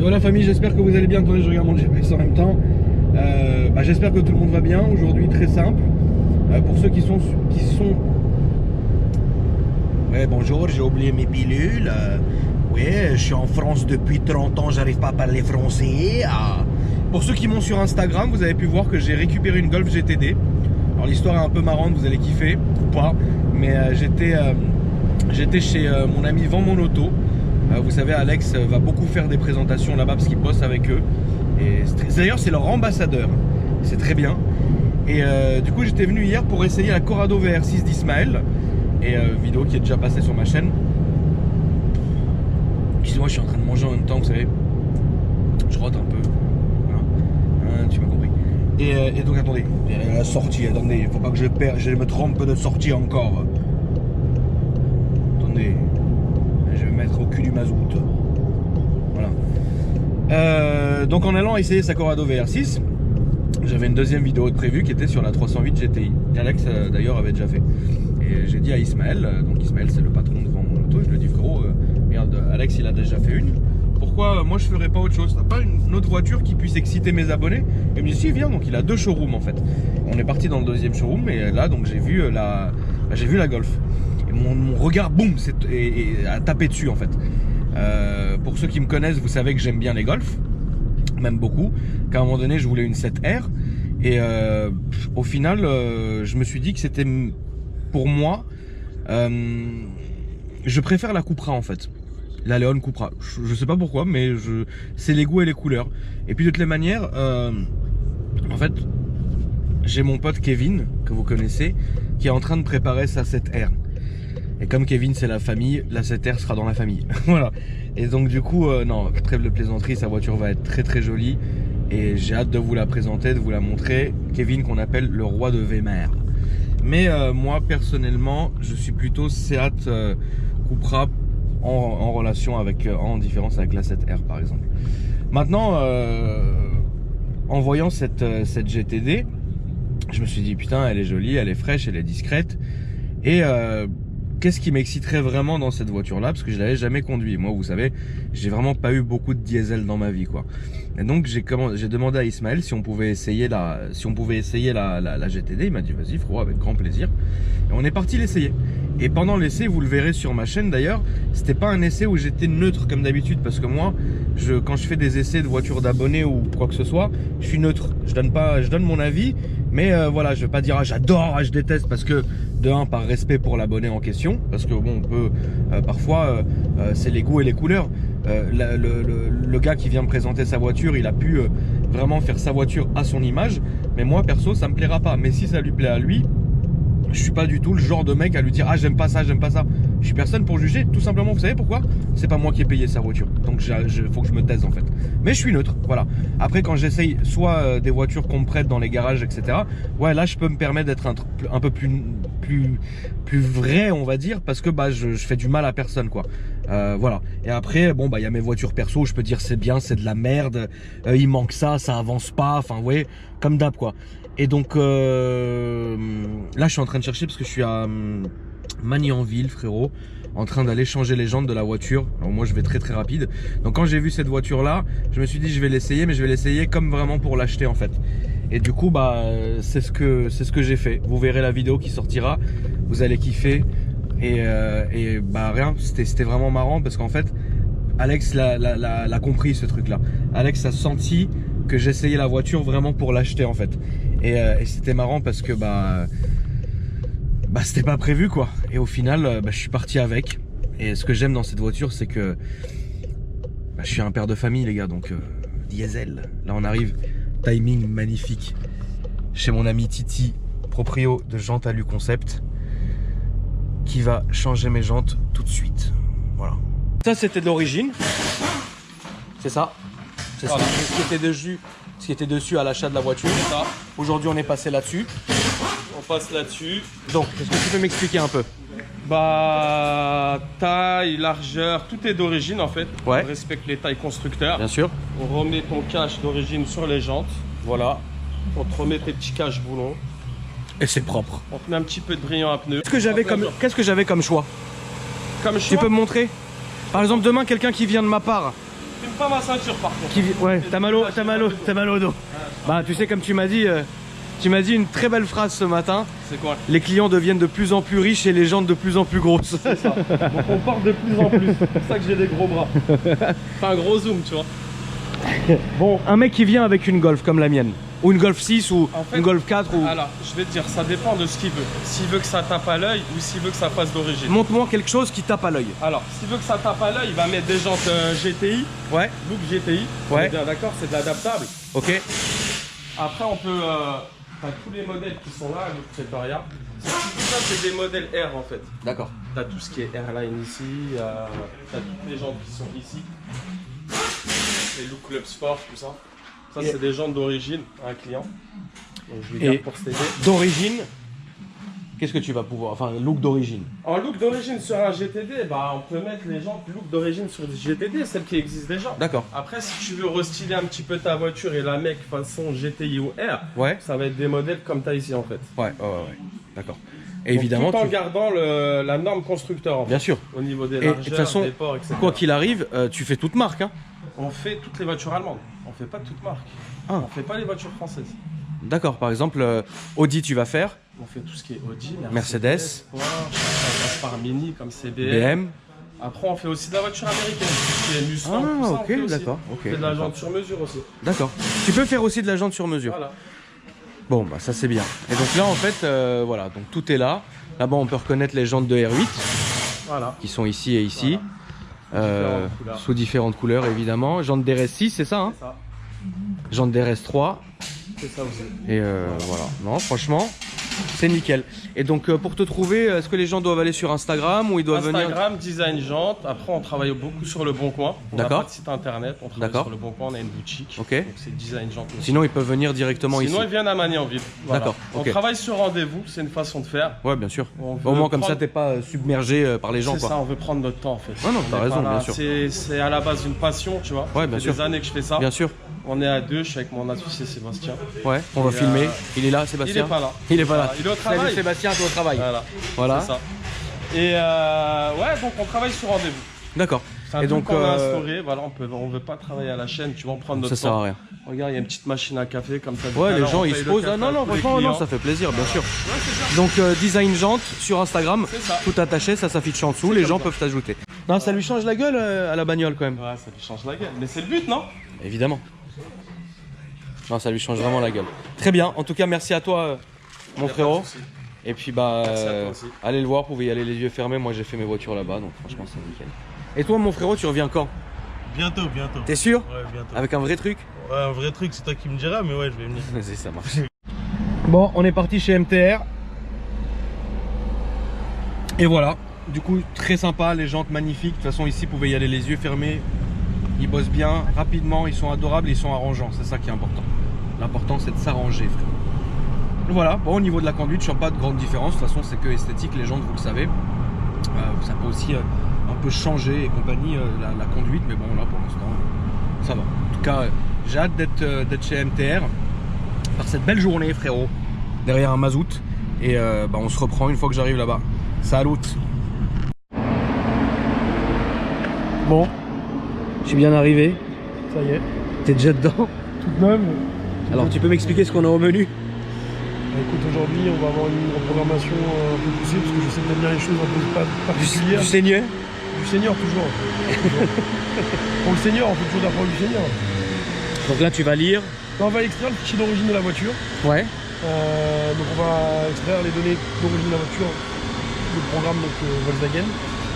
Yo la famille, j'espère que vous allez bien. Attendez, je regarde mon GPS en même temps. J'espère que tout le monde va bien. Aujourd'hui, très simple. Pour ceux qui sont... Ouais, bonjour, j'ai oublié mes pilules. Ouais, je suis en France depuis 30 ans, j'arrive pas à parler français. Pour ceux qui m'ont sur Instagram, vous avez pu voir que j'ai récupéré une Golf GTD. Alors l'histoire est un peu marrante, vous allez kiffer ou pas. Mais j'étais chez mon ami Vend Mon Auto. Vous savez, Alex va beaucoup faire des présentations là-bas parce qu'il bosse avec eux. Et d'ailleurs, c'est leur ambassadeur. C'est très bien. Et du coup, j'étais venu hier pour essayer la Corrado VR6 d'Ismaël. Et vidéo qui est déjà passée sur ma chaîne. Excusez-moi, je suis en train de manger en même temps, vous savez. Je rote un peu. Voilà. Tu m'as compris. Et donc, attendez. La sortie, attendez. Il faut pas que je me trompe de sortie encore. Attendez. Je vais me mettre au cul du mazout. Voilà. Donc, en allant essayer sa Corrado VR6, j'avais une deuxième vidéo de prévue qui était sur la 308 GTI. Alex, d'ailleurs, avait déjà fait. Et j'ai dit à Ismaël, donc Ismaël c'est le patron de Vend Mon Auto, je lui ai dit frérot, regarde Alex il a déjà fait une, pourquoi moi je ferais pas autre chose? T'as pas une autre voiture qui puisse exciter mes abonnés? Et il me dit si viens, donc il a deux showrooms en fait. On est parti dans le deuxième showroom et là donc j'ai vu la Golf. Et mon regard boum a tapé dessus en fait. Pour ceux qui me connaissent, vous savez que j'aime bien les Golf, même beaucoup, qu'à un moment donné je voulais une 7R et au final je me suis dit que c'était... Pour moi, je préfère la Cupra en fait. La Leon Cupra. Je sais pas pourquoi, mais c'est les goûts et les couleurs. Et puis de toutes les manières, en fait, j'ai mon pote Kevin, que vous connaissez, qui est en train de préparer sa 7R. Et comme Kevin c'est la famille, la 7R sera dans la famille. Voilà. Et donc du coup, non, trêve de plaisanterie, sa voiture va être très très jolie. Et j'ai hâte de vous la présenter, de vous la montrer. Kevin qu'on appelle le roi de Weimar. Mais moi personnellement je suis plutôt Seat Cupra en relation avec, en différence avec la 7R par exemple. Maintenant en voyant cette GTD, je me suis dit putain elle est jolie, elle est fraîche, elle est discrète. Et qu'est-ce qui m'exciterait vraiment dans cette voiture là, parce que je l'avais jamais conduit. Moi vous savez, j'ai vraiment pas eu beaucoup de diesel dans ma vie quoi. Et donc j'ai demandé à Ismaël si on pouvait essayer la GTD. Il m'a dit vas-y frérot, avec grand plaisir. Et on est parti l'essayer. Et pendant l'essai, vous le verrez sur ma chaîne d'ailleurs, c'était pas un essai où j'étais neutre comme d'habitude, parce que moi quand je fais des essais de voitures d'abonnés ou quoi que ce soit, je suis neutre. Je donne mon avis, mais voilà, je vais pas dire ah, j'adore, ah, je déteste, parce que de un, par respect pour l'abonné en question, parce que bon, on peut parfois c'est les goûts et les couleurs. Le gars qui vient me présenter sa voiture, il a pu vraiment faire sa voiture à son image, mais moi perso ça me plaira pas. Mais si ça lui plaît à lui, je suis pas du tout le genre de mec à lui dire ah j'aime pas ça, j'aime pas ça. Je suis personne pour juger, tout simplement. Vous savez pourquoi? C'est pas moi qui ai payé sa voiture, donc faut que je me taise en fait. Mais je suis neutre, voilà. Après quand j'essaye soit des voitures qu'on me prête dans les garages, etc. Ouais, là je peux me permettre d'être un peu plus vrai, on va dire, parce que bah je fais du mal à personne quoi. Voilà. Et après bon bah il y a mes voitures perso, je peux dire c'est bien, c'est de la merde, il manque ça avance pas, enfin vous voyez, comme d'hab quoi. Et donc là je suis en train de chercher parce que je suis à Magnanville frérot, en train d'aller changer les jantes de la voiture. Alors moi je vais très très rapide. Donc quand j'ai vu cette voiture là, je me suis dit je vais l'essayer, mais je vais l'essayer comme vraiment pour l'acheter en fait. Et du coup bah c'est ce que j'ai fait. Vous verrez la vidéo qui sortira, vous allez kiffer. Et bah rien, c'était vraiment marrant parce qu'en fait Alex l'a compris ce truc là. Alex a senti que j'essayais la voiture vraiment pour l'acheter en fait. Et c'était marrant parce que bah c'était pas prévu quoi. Et au final je suis parti avec. Et ce que j'aime dans cette voiture, c'est que je suis un père de famille les gars, donc diesel. Là on arrive, timing magnifique, chez mon ami Titi, proprio de Jantes Alu Concept, qui va changer mes jantes tout de suite. Voilà. Ça c'était de l'origine. C'est ça. C'est voilà. Ce qui était dessus à l'achat de la voiture. Aujourd'hui on est passé là-dessus. On passe là-dessus. Donc, est-ce que tu peux m'expliquer un peu? Bah, taille, largeur, tout est d'origine en fait. Ouais. On respecte les tailles constructeurs. Bien sûr. On remet ton cache d'origine sur les jantes. Voilà. On te remet tes petits caches boulons. Et c'est propre. On te met un petit peu de brillant à pneu. Qu'est-ce que j'avais comme choix? Comme Tu peux me montrer? Par exemple, demain, quelqu'un qui vient de ma part, filme pas ma ceinture par contre. Ouais, t'as mal au dos. Bah tu sais comme tu m'as dit une très belle phrase ce matin. C'est quoi? Les clients deviennent de plus en plus riches et les jantes de plus en plus grosses. C'est ça. Donc on part de plus en plus. C'est pour ça que j'ai des gros bras. Enfin un gros zoom, tu vois. Bon, un mec qui vient avec une Golf comme la mienne, ou une Golf 6 ou En fait, une Golf 4 ou... Alors, je vais te dire, ça dépend de ce qu'il veut. S'il veut que ça tape à l'œil ou s'il veut que ça passe d'origine. Montre-moi quelque chose qui tape à l'œil. Alors, s'il veut que ça tape à l'œil, il va mettre des jantes GTI. Ouais. Look GTI. Ouais. On est bien d'accord, c'est de l'adaptable. Ok. Après, on peut... t'as tous les modèles qui sont là, Look Pretoria. Tout ça, c'est des modèles R en fait. D'accord. T'as tout ce qui est Airline ici, t'as toutes les jantes qui sont ici. Les Look Club Sport, tout ça. Ça, c'est des jantes d'origine à un client. Donc, je lui garde pour cet été. D'origine, qu'est-ce que tu vas pouvoir... Enfin, look d'origine. En look d'origine sur un GTD, bah, on peut mettre les jantes look d'origine sur des GTD, celles qui existent déjà. D'accord. Après, si tu veux restyler un petit peu ta voiture et la mec façon GTI ou R, Ouais. ça va être des modèles comme tu as ici en fait. Ouais. D'accord. Et Donc, évidemment, tout en gardant la norme constructeur en fait, bien sûr. au niveau des Et de largeurs, toute façon, des ports, etc. quoi qu'il arrive, tu fais toute marque. Hein. On fait toutes les voitures allemandes, on fait pas toutes marques. Ah. On fait pas les voitures françaises. D'accord. Par exemple, Audi, tu vas faire. On fait tout ce qui est Audi, Mercedes, Porsche, on passe par Mini comme CBM. BM. Après, on fait aussi de la voiture américaine, tout ce qui est Mustang, tout ça, Ah, on fait ok, aussi. d'accord. On fait de la jante sur mesure aussi. D'accord. Tu peux faire aussi de la jante sur mesure. Voilà. Bon, bah ça c'est bien. Et donc là, en fait, voilà, donc tout est là. Là-bas, on peut reconnaître les jantes de R8 Voilà. qui sont ici et ici. Différentes couleurs. Sous différentes couleurs, évidemment. Jantes DRS6, c'est ça, hein? C'est ça. Jantes DRS3. C'est ça aussi. Et voilà. Non, franchement, c'est nickel. Et donc, pour te trouver, est-ce que les gens doivent aller sur Instagram ou ils doivent venir... Instagram, Design Jante. Après, on travaille beaucoup sur le Bon Coin. On n'a D'accord. pas de site internet. On travaille D'accord. sur le Bon Coin. On a une boutique. Ok. Donc, c'est Design Jante. aussi. Sinon, ils peuvent venir directement Sinon, ici. ils viennent à Magny-en-Ville. Voilà. D'accord, ok. On travaille sur rendez-vous. C'est une façon de faire. Ouais, bien sûr. On Au veut moins, comme ça, prendre- t'es pas submergé par les gens, C'est quoi. ça, on veut prendre notre temps en fait. Ouais, non, On t'as est raison, pas là. bien sûr. C'est à la base une passion, tu vois. Ouais, bien Ça fait sûr. des années que je fais ça. Bien sûr. On est à deux, je suis avec mon associé Sébastien. Ouais, on va Et, filmer. Il est là, Sébastien? Il est pas là. Il est pas là. Il est au Salut travail. Sébastien, toi au travail. Voilà. Voilà. C'est ça. Et ouais, donc on travaille sur rendez-vous. D'accord. C'est un Et truc donc, qu'on a instauré. Voilà, on veut pas travailler à la chaîne, tu vas en prendre notre ça sert temps. à rien. Regarde, il y a une petite machine à café comme ça. Ouais, les gens ils se posent. Ah non, non, franchement, non, ça fait plaisir, bien sûr. Ouais, c'est ça. Donc, Design Jante sur Instagram, C'est ça. tout attaché, ça s'affiche en dessous, les comme gens ça. peuvent t'ajouter. Non, ça lui change la gueule à la bagnole quand même. Ouais, ça lui change la gueule. Mais c'est le but, non? Évidemment. Non, ça lui change vraiment la gueule. Très bien, en tout cas, merci à toi, mon Y a pas de frérot. souci. Et puis, bah, Merci à toi aussi. allez le voir, vous pouvez y aller les yeux fermés. Moi, j'ai fait mes voitures là-bas, donc franchement, c'est nickel. Et toi, mon frérot, tu reviens quand? Bientôt, bientôt. T'es sûr? Ouais, bientôt. Avec un vrai truc? Ouais, un vrai truc, c'est toi qui me diras, mais ouais, je vais venir. Vas-y, ça marche. Bon, on est parti chez MTR. Et voilà. Du coup, très sympa, les jantes magnifiques. De toute façon, ici, vous pouvez y aller les yeux fermés. Ils bossent bien, rapidement, ils sont adorables, ils sont arrangeants. C'est ça qui est important. L'important, c'est de s'arranger, frère. Voilà. Bon, au niveau de la conduite, je ne sens pas de grande différence. De toute façon, c'est que esthétique, les jantes, vous le savez. Ça peut aussi un peu changer et compagnie la conduite. Mais bon, là, pour l'instant, ça va. En tout cas, j'ai hâte d'être chez MTR. Par cette belle journée, frérot. Derrière un mazout. Et bah, on se reprend une fois que j'arrive là-bas. Salut. Bon, je suis bien arrivé. Ça y est, T'es déjà dedans. toute neuve. Alors tu peux m'expliquer ce qu'on a au menu? Écoute, aujourd'hui, on va avoir une reprogrammation un peu poussée, parce que je sais peut-être bien les choses un peu particulières. Du seigneur. Du senior, toujours. Pour le senior, on fait toujours d'apprendre du senior. Donc là tu vas lire. Là, on va extraire le fichier d'origine de la voiture. Ouais. Donc on va extraire les données d'origine de la voiture, le programme donc, Volkswagen.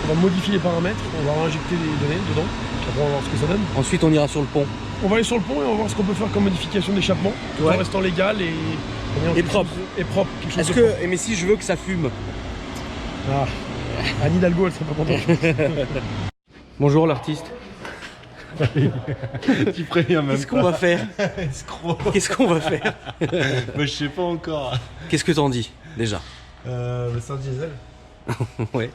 On va modifier les paramètres, on va injecter des données dedans, puis après on va voir ce que ça donne. Ensuite on ira sur le pont. On va aller sur le pont et on va voir ce qu'on peut faire comme modification d'échappement, tout Ouais. en restant légal et propre. Et propre. Quelque chose Est-ce de propre. que, mais si je veux que ça fume? Ah, Anne Hidalgo, elle serait pas contente. Bonjour l'artiste. Tu préviens même Qu'est-ce qu'on va faire? Escroc. Qu'est-ce qu'on va faire? Mais je sais pas encore. Qu'est-ce que t'en dis déjà? Mais c'est un diesel. Ouais.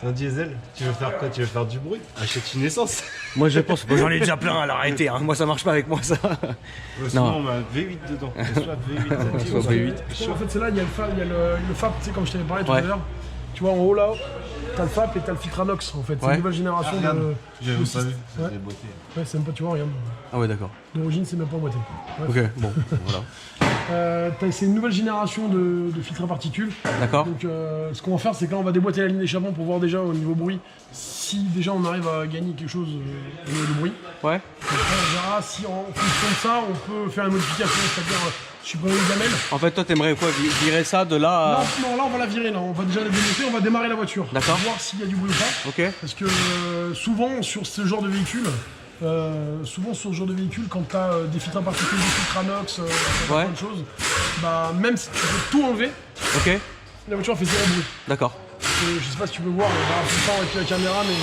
C'est un diesel. Tu veux faire quoi? Tu veux faire du bruit? Achète une essence. Moi je pense, j'en ai déjà plein, alors arrêtez, hein. Moi ça marche pas avec moi ça. Sinon on met un V8 dedans. Soit V8, ça dit, Soit ou V8. En fait, c'est là, il y a le FAB, tu sais, comme je t'avais parlé tout Ouais. à l'heure. tu vois en haut là, t'as le FAP et t'as le filtre Anox en fait. C'est Ouais. une nouvelle génération Regarde, de. j'ai de même pas système. vu, ça Ouais. fait boiter. Ouais, c'est même pas, tu vois, regarde. Ah ouais, d'accord. D'origine, c'est même pas emboîté. Ouais. Ok, bon, voilà. C'est une nouvelle génération de filtres à particules. D'accord. Donc ce qu'on va faire, c'est que là, on va déboîter la ligne d'échappement pour voir déjà au niveau bruit si déjà on arrive à gagner quelque chose au niveau du bruit. Ouais. Après, on verra si en fonction de ça, on peut faire une modification, c'est-à-dire supprimer une gamelle. En fait, toi, t'aimerais quoi? Virer ça de là à... Non, là, on va la virer. Là. On va déjà la démonter, on va démarrer la voiture. D'accord. Voir s'il y a du bruit ou pas. Ok. Parce que souvent, sur ce genre de véhicule, quand tu as des filtres à particules, des filtres Anox, Ouais. plein de choses, bah, même si tu peux tout enlever, Ok. la voiture fait zéro bruit. D'accord. Je sais pas si tu peux voir, on verra tout le temps avec la caméra, mais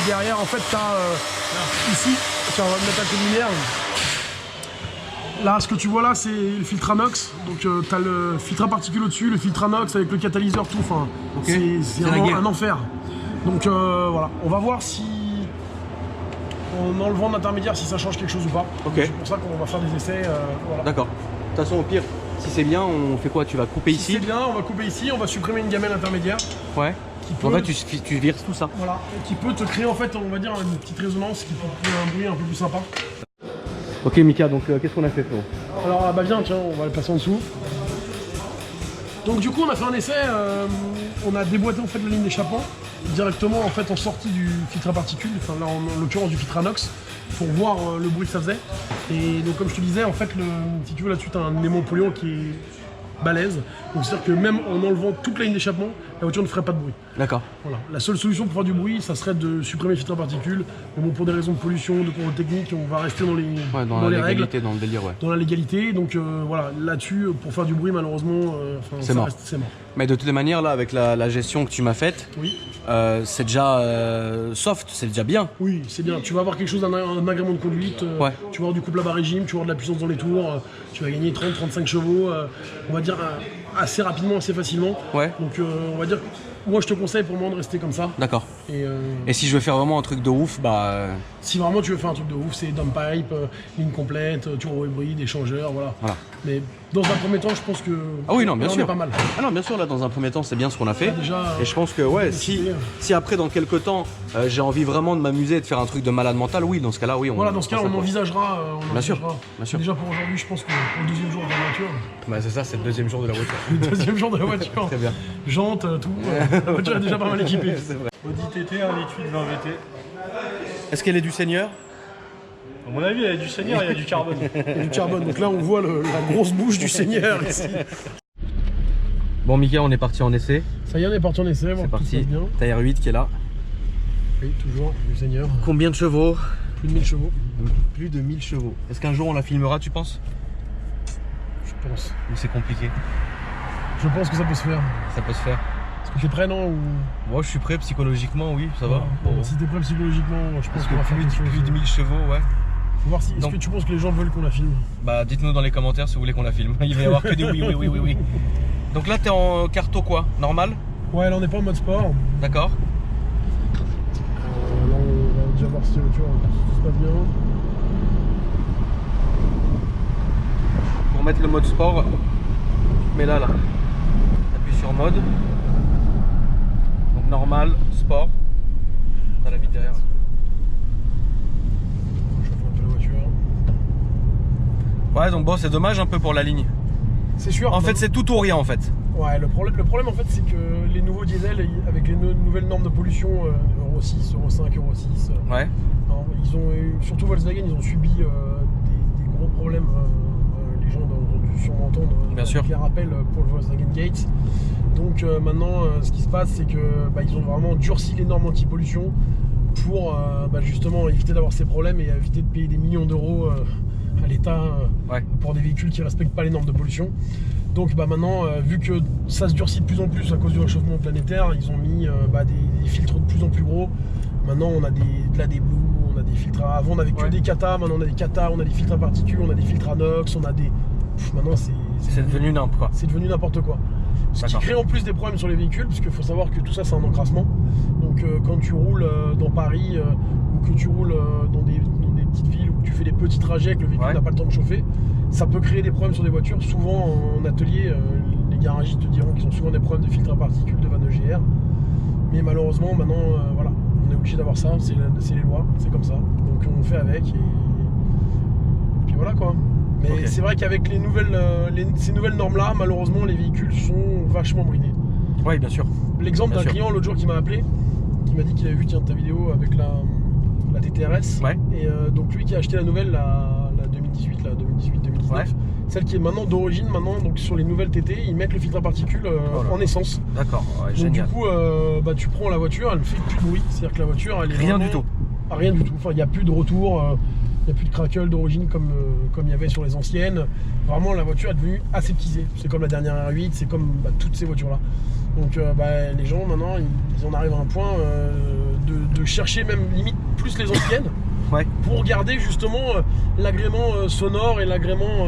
derrière, en fait, tu as ici, tiens, on va mettre un peu de lumière. Là, ce que tu vois là, c'est le filtre Anox. Donc, tu as le filtre à particules au-dessus, le filtre Anox avec le catalyseur, tout. Enfin, Ok. c'est la guerre. un enfer. Donc, voilà, on va voir si, en enlevant l'intermédiaire, si ça change quelque chose ou pas. Ok. C'est pour ça qu'on va faire des essais. Voilà. D'accord. De toute façon, au pire, si c'est bien, on fait quoi? Tu vas couper Si ici? c'est bien, on va couper ici, on va supprimer une gamelle intermédiaire. Ouais. Qui peut, En fait, tu vires tout ça. voilà, et qui peut te créer en fait, on va dire, une petite résonance qui peut créer un bruit un peu plus sympa. Ok, Mika, donc qu'est-ce qu'on a fait, frérot? Alors bah viens, tiens, on va le passer en dessous. Donc du coup on a fait un essai, on a déboîté en fait la ligne d'échappement directement en fait en sortie du filtre à particules, enfin là en l'occurrence du filtre Anox, pour voir le bruit que ça faisait. Et donc comme je te disais, en fait si tu veux là-dessus tu as un aimant polluant qui est balèze. Donc c'est-à-dire que même en enlevant toute la ligne d'échappement, la voiture ne ferait pas de bruit. D'accord. Voilà. La seule solution pour faire du bruit, ça serait de supprimer le filtre à particules. Mais bon, pour des raisons de pollution, de contrôle technique, on va rester dans les, Ouais, dans dans les la règles, légalité, dans le délire, ouais. dans la légalité. Donc voilà, là-dessus, pour faire du bruit, malheureusement, C'est mort. c'est mort. Mais de toutes les manières, là, avec la gestion que tu m'as faite, Oui, c'est déjà soft, c'est déjà bien. oui, c'est bien. Tu vas avoir quelque chose d'un agrément de conduite. Ouais. Tu vas avoir du couple à bas régime, tu vas avoir de la puissance dans les tours. Tu vas gagner 30-35 chevaux, on va dire assez rapidement, assez facilement. Ouais. Donc on va dire, moi je te conseille pour le moment de rester comme ça. D'accord. Et Et si je veux faire vraiment un truc de ouf, bah... si vraiment tu veux faire un truc de ouf, c'est dump pipe, ligne complète, turbo hybride, échangeur, voilà. Voilà. Mais dans un premier temps, je pense que Ah oui, non, bien là, on sûr. est pas mal. Ah non, bien sûr, là, dans un premier temps, c'est bien ce qu'on a fait. Là, déjà, Et je pense que, ouais, si après, dans quelques temps, j'ai envie vraiment de m'amuser et de faire un truc de malade mental, oui, dans ce cas-là, oui. voilà, dans ce cas, on envisagera. Bien sûr, envisagera. bien sûr. Déjà pour aujourd'hui, je pense que pour le deuxième jour de la voiture, Bah, c'est ça, c'est le deuxième jour de la voiture. le deuxième jour de la voiture, Très bien. jantes, tout, la voiture est déjà pas mal équipée. C'est vrai. Audi TT, un étui de 20 VT. Est-ce qu'elle est du Seigneur? À mon avis, il y a du Seigneur, il y a du carbone. Il y a du carbone, donc là on voit la grosse bouche du Seigneur ici. Bon, Mika, on est parti en essai. Ça y est, on est parti en essai, C'est voir que tout se parti. passe bien. Tailleur 8 qui est là. Oui, toujours, du Seigneur. Combien de chevaux? Plus de 1000 chevaux, Plus de 1000 chevaux. Est-ce qu'un jour on la filmera, tu penses? je pense. Ou c'est compliqué? Je pense que ça peut se faire. Ça peut se faire. Est-ce que tu es prêt, non ou... Moi, je suis prêt psychologiquement, oui, ça va. Bon, si t'es prêt psychologiquement, je pense Parce qu'on va que faire quelque chose. plus de 1000 chevaux, ouais. Faut voir si, est-ce Donc- que tu penses que les gens veulent qu'on la filme? Bah, dites-nous dans les commentaires si vous voulez qu'on la filme. Il va y avoir que des oui, oui, oui, oui, oui. Donc là, t'es en carto quoi? Normal? Ouais, là on n'est pas en mode sport. D'accord. Là on va déjà voir si la voiture tout se passe bien. Pour mettre le mode sport, mais là, appuie sur mode. Donc normal, sport. T'as la vitre derrière. Je chauffe un peu la voiture. Ouais, donc bon, c'est dommage un peu pour la ligne. C'est sûr. En fait, c'est tout ou rien en fait. Ouais, le problème en fait, c'est que les nouveaux diesels, avec les nouvelles normes de pollution, Euro 6, Euro 5, Euro 6, Ouais. alors, ils ont eu, surtout Volkswagen, ils ont subi des gros problèmes. Les gens ont dû sûrement entendre Bien sûr. les rappels pour le Volkswagen Gate. Donc maintenant, ce qui se passe, c'est que ils ont vraiment durci les normes anti-pollution pour justement éviter d'avoir ces problèmes et éviter de payer des millions d'euros à l'État Ouais. pour des véhicules qui ne respectent pas les normes de pollution. Donc maintenant, vu que ça se durcit de plus en plus à cause du réchauffement planétaire, ils ont mis des filtres de plus en plus gros. Maintenant, on a de la Blue, on a des filtres à... Avant, on avait que Ouais. des Kata, maintenant on a des Kata, on a des filtres à particules, on a des filtres Anox, on a des... Maintenant, C'est devenu nimp quoi. c'est devenu n'importe quoi. Ce qui D'accord. crée en plus des problèmes sur les véhicules, parce qu'il faut savoir que tout ça c'est un encrassement. Donc quand tu roules dans Paris ou que tu roules dans des petites villes où tu fais des petits trajets que le véhicule Ouais. n'a pas le temps de chauffer, ça peut créer des problèmes sur des voitures. Souvent en atelier, les garagistes te diront qu'ils ont souvent des problèmes de filtre à particules de vannes EGR. Mais malheureusement, maintenant, voilà, on est obligé d'avoir ça, c'est les lois, c'est comme ça. Donc on fait avec et puis voilà quoi. Mais Ok. c'est vrai qu'avec ces nouvelles normes-là, malheureusement, les véhicules sont vachement bridés. Oui, bien sûr. L'exemple Bien d'un sûr. client l'autre jour qui m'a appelé, qui m'a dit qu'il avait vu ta vidéo avec la TTRS. Ouais. Et donc lui qui a acheté la nouvelle, la 2018, la 2018-2019. Ouais. Celle qui est maintenant d'origine, maintenant donc sur les nouvelles TT, ils mettent le filtre à particules Voilà. en essence. D'accord, ouais, Donc génial. du coup, tu prends la voiture, elle ne fait plus de bruit. C'est-à-dire que la voiture, elle est Rien vraiment- du tout. Ah, rien du tout. Enfin, il n'y a plus de retour, il n'y a plus de crackle d'origine comme il y avait sur les anciennes. Vraiment, la voiture est devenue aseptisée. C'est comme la dernière R8, c'est comme toutes ces voitures-là. Donc les gens maintenant, ils en arrivent à un point de chercher même limite plus les anciennes. Ouais. Pour garder justement l'agrément sonore et l'agrément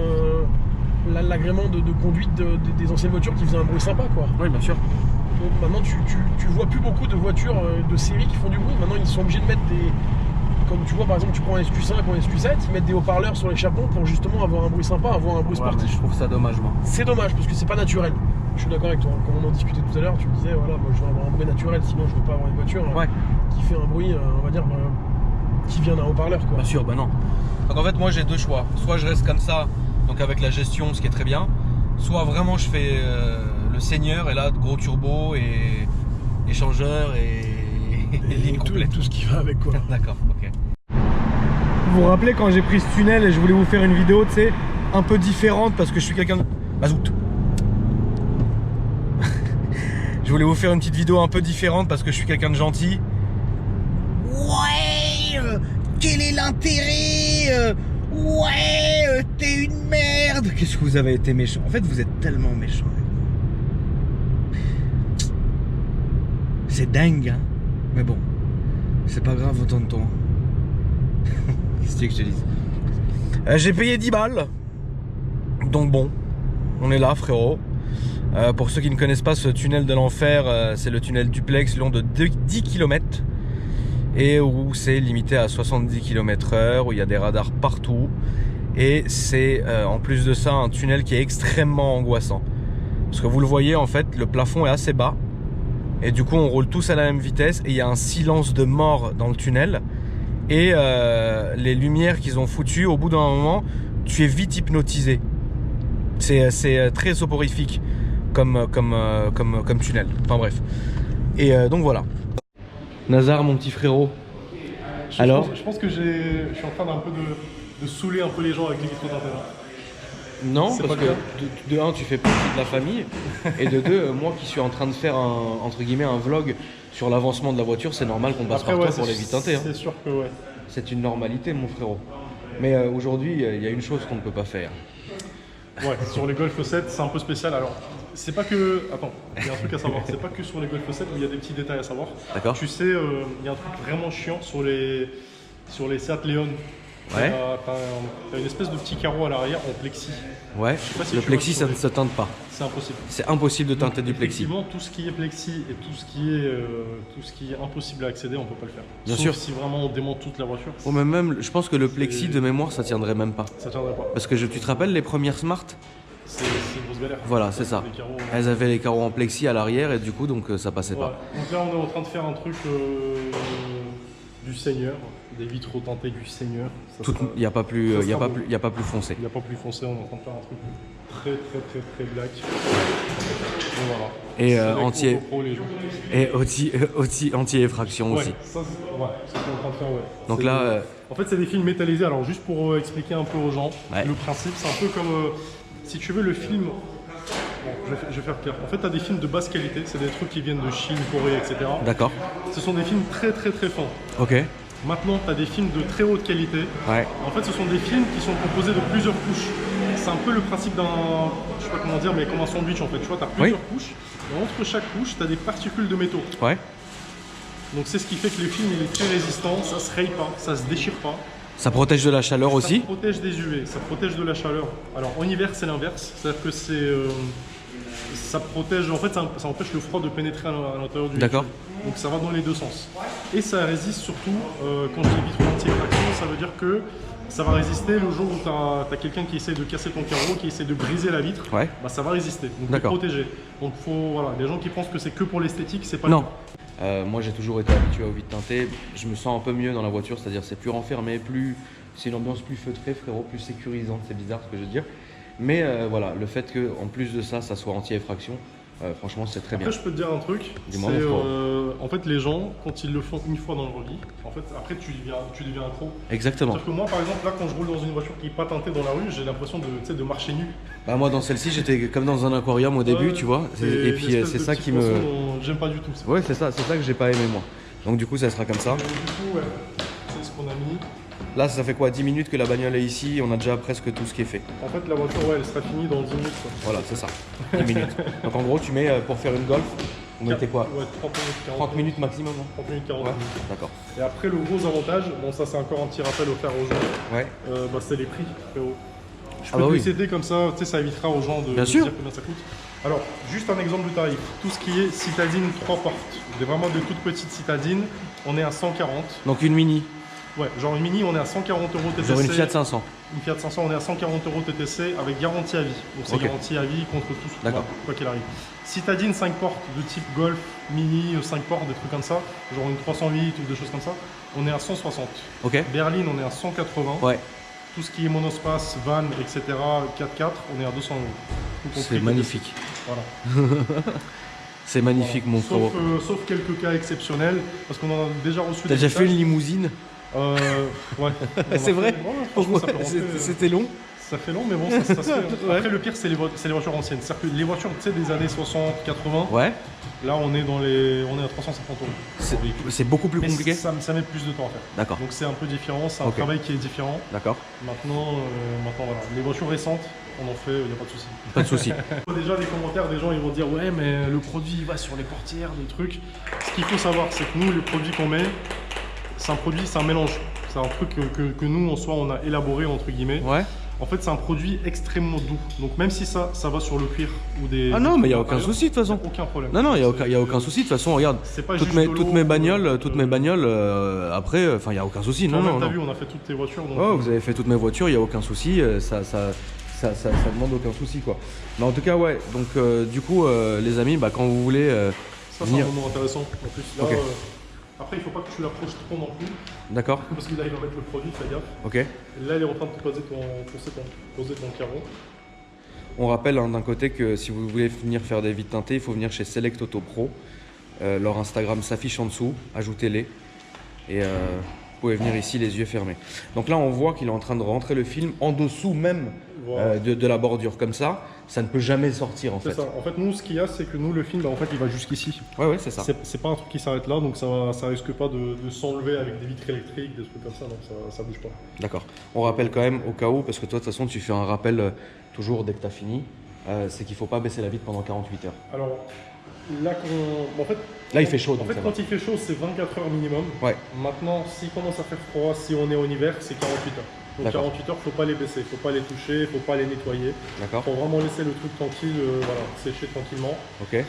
de conduite des anciennes voitures qui faisaient un bruit sympa quoi. Oui, bien sûr. Donc maintenant tu vois plus beaucoup de voitures de série qui font du bruit. Maintenant ils sont obligés de mettre des. Comme tu vois par exemple tu prends un SQ5 ou un SQ7, ils mettent des haut-parleurs sur les chapons pour justement avoir un bruit sympa, avoir un bruit Ouais, mais sportif. je trouve ça dommage, moi. C'est dommage parce que c'est pas naturel. Je suis d'accord avec toi. Comme on en discutait tout à l'heure, tu me disais voilà moi je veux avoir un bruit naturel, sinon je veux pas avoir une voiture Ouais. qui fait un bruit, on va dire, qui vient d'un haut-parleur quoi. Bien sûr, bah non. Donc en fait, moi j'ai deux choix. Soit je reste comme ça, donc avec la gestion, ce qui est très bien. Soit vraiment je fais le seigneur et là, gros turbo et échangeur et ligne complète. tout ce qui va avec quoi. D'accord, ok. Vous vous rappelez quand j'ai pris ce tunnel et je voulais vous faire une vidéo, tu sais, Un peu différente parce que je suis quelqu'un de... Mazout. Je voulais vous faire une petite vidéo un peu différente parce que je suis quelqu'un de gentil. Ouais, quel est l'intérêt Ouais, t'es une merde. Qu'est-ce que vous avez été méchant. En fait, vous êtes tellement méchant. C'est dingue, hein. Mais bon, c'est pas grave, autant de temps. Qu'est-ce que tu veux que je te dise? J'ai payé 10 balles. Donc bon, on est là, frérot. Pour ceux qui ne connaissent pas ce tunnel de l'enfer, c'est le tunnel duplex long de 10 km et où c'est limité à 70 km/h, où il y a des radars partout. Et c'est en plus de ça un tunnel qui est extrêmement angoissant. Parce que vous le voyez, en fait, le plafond est assez bas. Et du coup, on roule tous à la même vitesse et il y a un silence de mort dans le tunnel. Et les lumières qu'ils ont foutues, au bout d'un moment, tu es vite hypnotisé. C'est très soporifique comme tunnel. Enfin bref. Et donc voilà. Nazar, mon petit frérot. Alors Je pense que je suis en train d'un peu de saouler un peu les gens avec les vitres teintées là. Non, C'est parce pas que le de un, tu fais partie de la famille, et de deux, moi qui suis en train de faire entre guillemets un vlog sur l'avancement de la voiture, c'est normal qu'on passe Après, par toi ouais, pour les vitres teintées. Hein. C'est sûr que ouais. C'est une normalité, mon frérot. Mais aujourd'hui, il y a une chose qu'on ne peut pas faire. Ouais, sur les Golf 7, c'est un peu spécial. Alors, c'est pas que. Attends, il y a un truc à savoir. C'est pas que sur les Golf 7 où il y a des petits détails à savoir. D'accord. Tu sais, il y a un truc vraiment chiant sur les Seat Leon. Ouais. T'as une espèce de petit carreau à l'arrière en plexi. Ouais, pas si le tu plexi, vois ça sur ne se teinte pas. C'est impossible. C'est impossible de teinter du plexi. Effectivement, tout ce qui est plexi et tout ce qui est impossible à accéder, on peut pas le faire. Bien Sauf sûr. si vraiment on démonte toute la voiture, Oh, mais même, je pense que le plexi de mémoire, ça tiendrait même pas. ça tiendrait pas. Parce que tu te rappelles les premières Smart? C'est une grosse galère. Voilà, c'est ça. Les carreaux, Elles avaient les carreaux en plexi à l'arrière et du coup, donc ça passait ouais. pas. Donc là, on est en train de faire un truc du Seigneur, des vitres teintées du Seigneur. Ça Il sera- n'y a pas plus, ça il y a sera pas beau. plus, il y a pas plus foncé. Il n'y a pas plus foncé, on est en train de faire un truc très black. Et voilà. Et C'est avec entier. Autopro, les gens. Et anti-effraction Ouais, aussi. ça, c'est ce qu'on est en train de faire, ouais. Donc C'est- là, En fait, c'est des films métallisés. Alors, juste pour expliquer un peu aux gens, Ouais. le principe, c'est un peu comme, si tu veux, le film. Bon, je vais faire clair. En fait, tu as des films de basse qualité, c'est des trucs qui viennent de Chine, Corée, etc. d'accord. Ce sont des films très fins. Ok. Maintenant, tu as des films de très haute qualité. Ouais. En fait, ce sont des films qui sont composés de plusieurs couches. C'est un peu le principe d'un, je sais pas comment dire, mais comme un sandwich en fait. Tu vois, tu as plusieurs couches. Et entre chaque couche, tu as des particules de métaux. Ouais. Donc c'est ce qui fait que le film il est très résistant, ça se raye pas, ça se déchire pas. Ça protège de la chaleur aussi. Ça protège des UV, ça protège de la chaleur. Alors en hiver c'est l'inverse, c'est-à-dire que ça protège, en fait, ça empêche le froid de pénétrer à l'intérieur du véhicule. D'accord. Donc ça va dans les deux sens. Et ça résiste surtout, quand je dis vitre anti-effraction, ça veut dire que ça va résister le jour où tu as quelqu'un qui essaie de casser ton carreau, qui essaie de briser la vitre, Ouais. bah, ça va résister, donc D'accord. protégé. Donc voilà, les gens qui pensent que c'est que pour l'esthétique, c'est pas Non. le cas. Moi j'ai toujours été habitué aux vitres teintées, je me sens un peu mieux dans la voiture, c'est-à-dire c'est plus renfermé, c'est une ambiance plus feutrée frérot, plus sécurisante, c'est bizarre ce que je veux dire. Mais voilà, le fait qu'en plus de ça, ça soit anti-effraction, franchement c'est très bien. Après, je peux te dire un truc, Dis-moi, c'est mon frérot. en fait les gens, quand ils le font une fois dans leur vie, en fait après tu deviens accro. Exactement. C'est-à-dire que moi par exemple, là quand je roule dans une voiture qui n'est pas teintée dans la rue, j'ai l'impression de marcher nu. Bah moi dans celle-ci j'étais comme dans un aquarium au début, tu vois, et puis c'est ça qui me... J'aime pas du tout. Ouais c'est ça que j'ai pas aimé moi. Donc du coup ça sera comme ça. Du coup, ouais, c'est ce qu'on a mis. Là ça fait quoi, 10 minutes que la bagnole est ici, on a déjà presque tout ce qui est fait. En fait, la voiture, ouais, elle sera finie dans 10 minutes. Quoi. Voilà, c'est ça, 10 minutes. Donc en gros tu mets, pour faire une Golf, vous mettez quoi? Ouais, 30 minutes, 40 30 minutes maximum, hein? 30 minutes, 40 Ouais, minutes. d'accord. Et après, le gros avantage, bon, ça c'est encore un petit rappel offert aux gens, Ouais. bah, c'est les prix, frérot. Je peux Ah bah te oui. les céder comme ça, tu sais, ça évitera aux gens de Bien de sûr. dire combien ça coûte. Alors, juste un exemple de tarif. Tout ce qui est citadine 3 portes, vraiment de toutes petites citadines, on est à 140. Donc une Mini, Ouais, genre une Mini, on est à 140 € TTC. genre une Fiat 500. Une Fiat 500, on est à 140 € TTC avec garantie à vie. Donc c'est Ok. garantie à vie contre tout, D'accord. quoi qu'il arrive. Citadine 5 portes de type Golf, Mini, 5 portes, des trucs comme ça, genre une 308 ou des choses comme ça, on est à 160. Ok. Berline, on est à 180. Ouais, Tout ce qui est monospace, van, etc., 4x4, on est à 200 €. Tout compris c'est TTC. magnifique. Voilà. C'est magnifique mon frérot. Sauf quelques cas exceptionnels, parce qu'on en a déjà reçu T'as des déjà fait une messages. limousine? Ouais. C'est vrai? Ouais, franchement, ça peut rentrer, C'était long? Ça fait long, mais bon, ça se fait. Après, le pire, c'est les voitures anciennes. C'est-à-dire que les voitures, tu sais, des années 60, 80, Ouais. là, on est à 350 €. C'est- par véhicule. C'est beaucoup plus Mais compliqué? ça met plus de temps à faire. D'accord, Donc, c'est un peu différent. C'est un Ok. travail qui est différent. d'accord. Maintenant, voilà. Les voitures récentes, on en fait, il n'y a pas de souci. Pas de souci. Déjà, les commentaires des gens, ils vont dire ouais, mais le produit il va sur les portières, des trucs. Ce qu'il faut savoir, c'est que nous, le produit qu'on met, c'est un mélange. C'est un truc que nous, en soi, on a élaboré entre guillemets. Ouais. En fait, c'est un produit extrêmement doux. Donc, même si ça va sur le cuir ou des. Ah non, mais il n'y a des aucun matériaux, souci de toute façon. Aucun problème. Non, non, il n'y a aucun souci. De toute façon, regarde, C'est pas toutes juste mes, de toutes l'eau, mes bagnoles, après, enfin, il n'y a aucun souci. Non, Toi-même, non, t'as non. vu, on a fait toutes tes voitures. Donc, Oh, vous avez fait toutes mes voitures, il n'y a aucun souci. Ça demande aucun souci, quoi. Mais en tout cas, ouais. Donc, du coup, les amis, bah, quand vous voulez ça, c'est venir. un moment intéressant. En plus, là, Ok. après, il faut pas que tu l'approches trop non plus. D'accord. Parce que là, il va mettre le produit, fais gaffe. Ok. Et là, il est en train de te poser ton carreau. On rappelle hein, d'un côté que si vous voulez venir faire des vitres teintées, il faut venir chez Select Auto Pro. Leur Instagram s'affiche en dessous, ajoutez-les. Et vous pouvez venir ici les yeux fermés. Donc là, on voit qu'il est en train de rentrer le film en dessous même Voilà. de la bordure. Comme ça ne peut jamais sortir en C'est fait. ça. En fait, nous, ce qu'il y a, c'est que nous, le film, bah, en fait, il va jusqu'ici. Ouais, c'est ça. C'est pas un truc qui s'arrête là, donc ça risque pas de s'enlever avec des vitres électriques, des trucs comme ça, donc ça bouge pas. D'accord. On rappelle quand même au cas où, parce que toi de toute façon tu fais un rappel toujours dès que tu as fini, c'est qu'il ne faut pas baisser la vitre pendant 48 heures. Alors, là, en fait, Là il fait chaud en donc fait ça va. quand il fait chaud, c'est 24 heures minimum. Ouais, Maintenant, s'il commence à faire froid, si on est en hiver, c'est 48 heures. Donc D'accord. 48 heures, faut pas les baisser, faut pas les toucher, faut pas les nettoyer. d'accord. Faut vraiment laisser le truc tranquille, voilà, sécher tranquillement. Ok. Et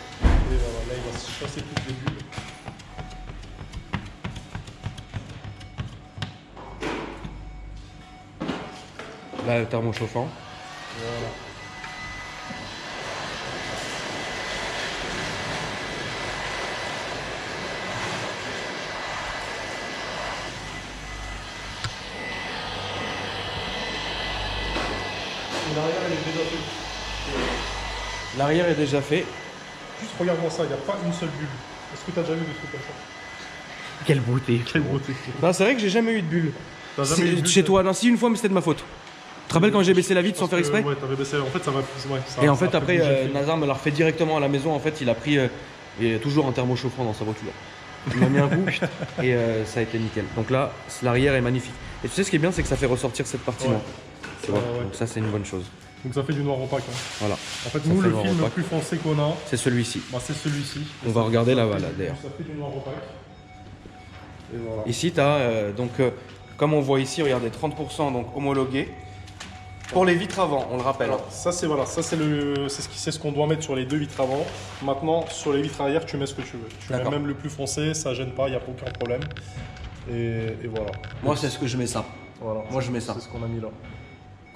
voilà, là, il va se chasser toutes les bulles. Là le thermochauffant. Voilà. Et l'arrière, elle est déjà faite. L'arrière est déjà fait. Juste regarde-moi ça, il n'y a pas une seule bulle. Est-ce que tu as déjà vu des trucs comme ça? Quelle beauté. Quelle beauté. Non, c'est vrai que j'ai jamais eu de bulle. T'as jamais eu de bulle, Chez toi, non, si une fois mais c'était de ma faute. Tu te rappelles quand j'ai baissé la vitre sans faire exprès? Ouais, t'avais baissé. En fait, ça va. Ouais, ça, Et en ça fait a après bouger le film. Nazar me l'a refait directement à la maison. En fait il a pris il a toujours un thermochauffant dans sa voiture. Il m'a mis un coup et ça a été nickel. Donc là l'arrière est magnifique. Et tu sais ce qui est bien c'est que ça fait ressortir cette partie là. Ouais. Tu vois. Ouais. Donc ça c'est une bonne chose. Donc ça fait du noir opaque. Hein. Voilà. En fait, Ça nous, fait le noir film le opaque. plus foncé qu'on a, C'est celui-ci. bah, c'est celui-ci. On va regarder là-bas, là, Ça d'ailleurs. fait du noir opaque. Et voilà. Ici tu as donc comme on voit ici regardez 30% donc homologué. Pour les vitres avant, on le rappelle. Alors, ça c'est voilà, ça c'est ce qu'on doit mettre sur les deux vitres avant. Maintenant sur les vitres arrière, tu mets ce que tu veux. Tu mets D'accord. même le plus foncé, ça gêne pas, il n'y a aucun problème. Et voilà. Moi, c'est ce que je mets ça. Voilà. Moi, je mets ça. C'est ce qu'on a mis là.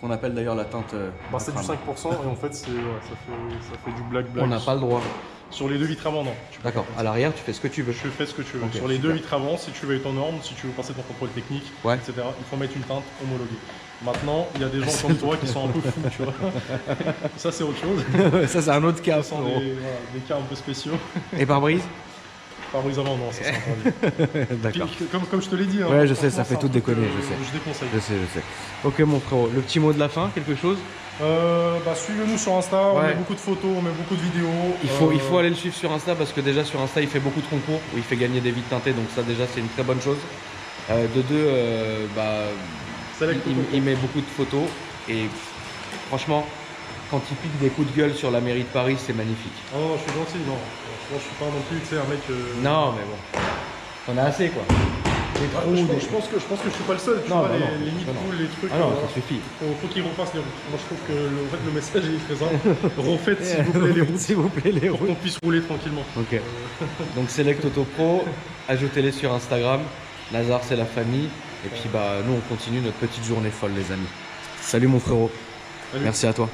Qu'on appelle d'ailleurs la teinte. Bah, c'est du 5% et en fait c'est voilà, ça fait du black. On n'a pas le droit. Sur les deux vitres avant, non. D'accord. À l'arrière, tu fais ce que tu veux. Tu fais ce que tu veux. Ok, Sur les super. deux vitres avant, si tu veux être en norme, si tu veux passer ton contrôle technique, Ouais. etc., il faut mettre une teinte homologuée. Maintenant, il y a des gens comme toi qui sont un peu fous, tu vois. Ça, c'est autre chose. Ça, c'est un autre cas. Ce sont des cas un peu spéciaux. Et pare-brise? Pare-brise avant, non, ça c'est interdit. D'accord. Puis, comme je te l'ai dit, hein, Ouais, je sais, franchement, ça fait c'est un tout truc déconner, que je sais. Je déconseille. Je sais. Ok, mon frérot. Le petit mot de la fin, quelque chose? Bah, suivez-nous sur Insta, on Ouais. met beaucoup de photos, on met beaucoup de vidéos. Il faut aller le suivre sur Insta parce que déjà sur Insta il fait beaucoup de concours où il fait gagner des vitres teintées, donc ça déjà c'est une très bonne chose. De deux, Select photo. il met beaucoup de photos et franchement quand il pique des coups de gueule sur la mairie de Paris c'est magnifique. Ah non, je suis gentil, non. Franchement, je suis pas non plus, tu sais, un mec. Non mais bon, on a assez quoi. Des Ah, trous, je pense que je suis pas le seul, tu Non, vois, bah non, les nids de non. poules, les trucs. Ah non, ça suffit. Faut qu'ils refassent les routes. Moi je trouve que en fait, le message il est très simple. Refaites s'il vous plaît les routes S'il vous plaît les pour routes. qu'on puisse rouler tranquillement. Ok. Donc Select Auto Pro, ajoutez-les sur Instagram. Lazare c'est la famille. Et puis bah nous on continue notre petite journée folle les amis. Salut mon frérot. Salut. Merci à toi.